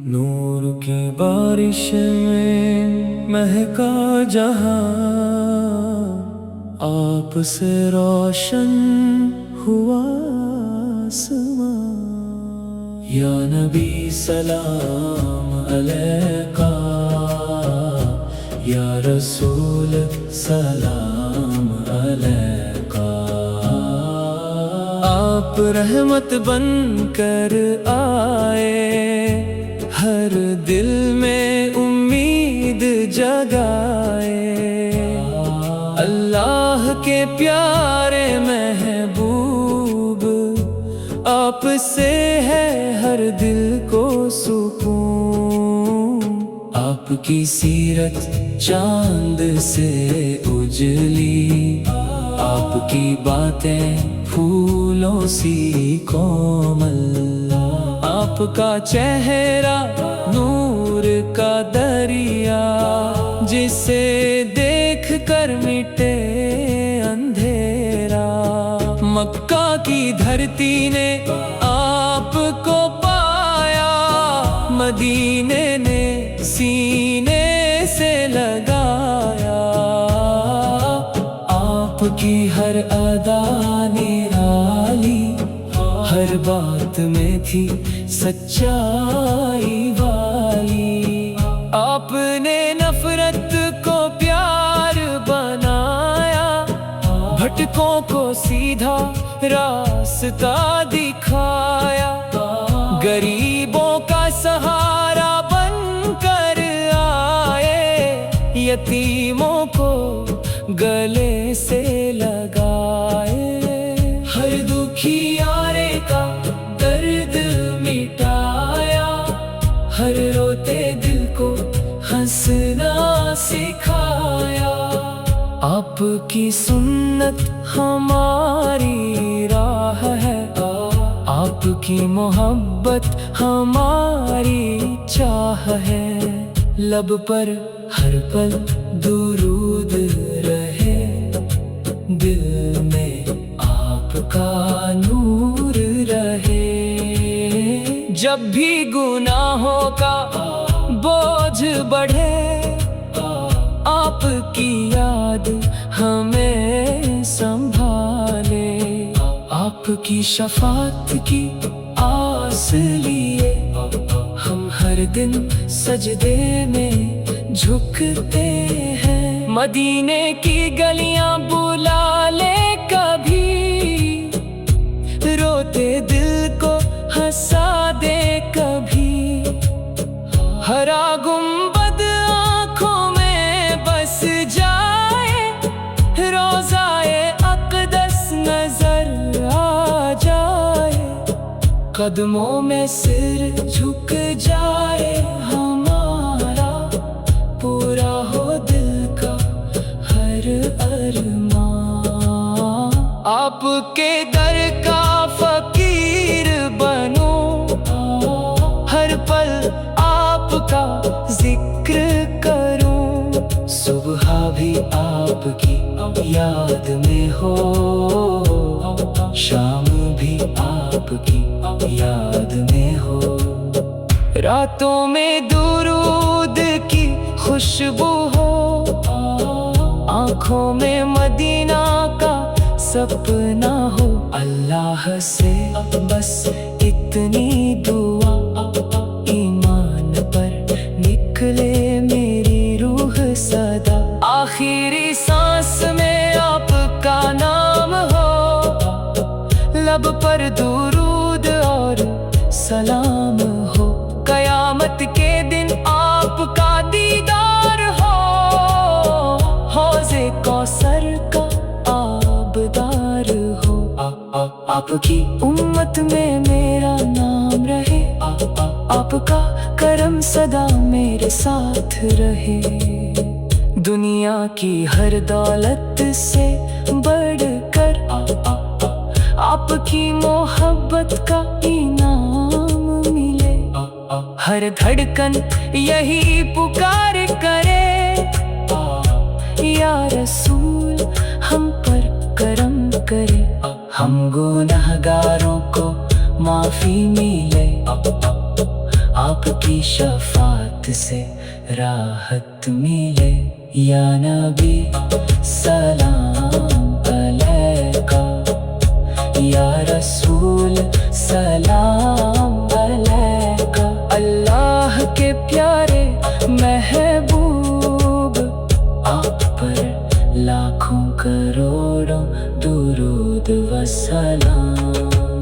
نور کی بارش میں مہکا جہاں، آپ سے روشن ہوا آسمان۔ یا نبی سلام علیکہ، یا رسول سلام علیکہ۔ آپ رحمت بن کر آئے، ہر دل میں امید جگائے۔ اللہ کے پیارے محبوب، آپ سے ہے ہر دل کو سکون۔ آپ کی سیرت چاند سے اجلی، آپ کی باتیں پھولوں سی کومل۔ آپ کا چہرہ نور کا دریا، جسے دیکھ کر مٹے اندھیرا۔ مکہ کی دھرتی نے آپ کو پایا، مدینے نے سینے سے لگایا۔ آپ کی ہر ادا نرالی، ہر بات میں تھی سچائی والی۔ آپ نے نفرت کو پیار بنایا، بھٹکوں کو سیدھا راستہ دکھایا۔ غریبوں کا سہارا بن کر آئے، یتیموں کو گلے سے لگائے۔ ہر دکھیارے کا درد مٹایا، ہر روتے دل کو ہنسنا سکھایا۔ آپ کی سنت ہماری راہ ہے، آپ کی محبت ہماری چاہ ہے۔ لب پر ہر پل درود رہے، دل میں آپ کا نور رہے۔ جب بھی گناہوں کا بوجھ بڑھے، آپ کی یاد ہمیں سنبھالے۔ آپ کی شفاعت کی آس لیے، ہم ہر دن سجدے میں جھکتے ہیں۔ مدینے کی گلیاں بلا لے کبھی، روتے دل کو ہنسا دے کبھی۔ ہرا گنبد آنکھوں میں بس جائے، روضائے اقدس نظر آ جائے۔ قدموں میں سر جھک جائے ہمارا، پورا ہو دل کا ہر ارمان۔ آپ کے در کا فقیر بنوں، ہر پل آپ کا ذکر کروں۔ صبح بھی آپ کی یاد میں ہو، شام بھی آپ کی یاد میں ہو۔ راتوں میں درود کی خوشبو ہو، آنکھوں میں مدینہ کا سپنا ہو۔ اللہ سے بس اتنی دعا، ایمان پر نکلے میری روح صدا۔ آخری سانس میں آپ کا نام ہو، لب پر درود اور سلام ہو۔ قیامت کے دن آپ کا دیدار ہو، حوض کوثر کا آبدار ہو۔ آپ کی امت میں میرا نام رہے، آپ کا کرم سدا میرے ساتھ رہے۔ دنیا کی ہر دولت سے بڑھ کر آپ کی محبت کا انعام ملے۔ ہر دھڑکن یہی پکار کرے، یا رسول ہم پر کرم کرے۔ ہم گنہگاروں کو معافی ملے، آپ کی شفاعت سے راحت ملے۔ یا نبی سلام علیکہ، یا رسول سلام علیکہ، اللہ کے پیارے محبوب، آپ پر لاکھوں کروڑوں درود و سلام۔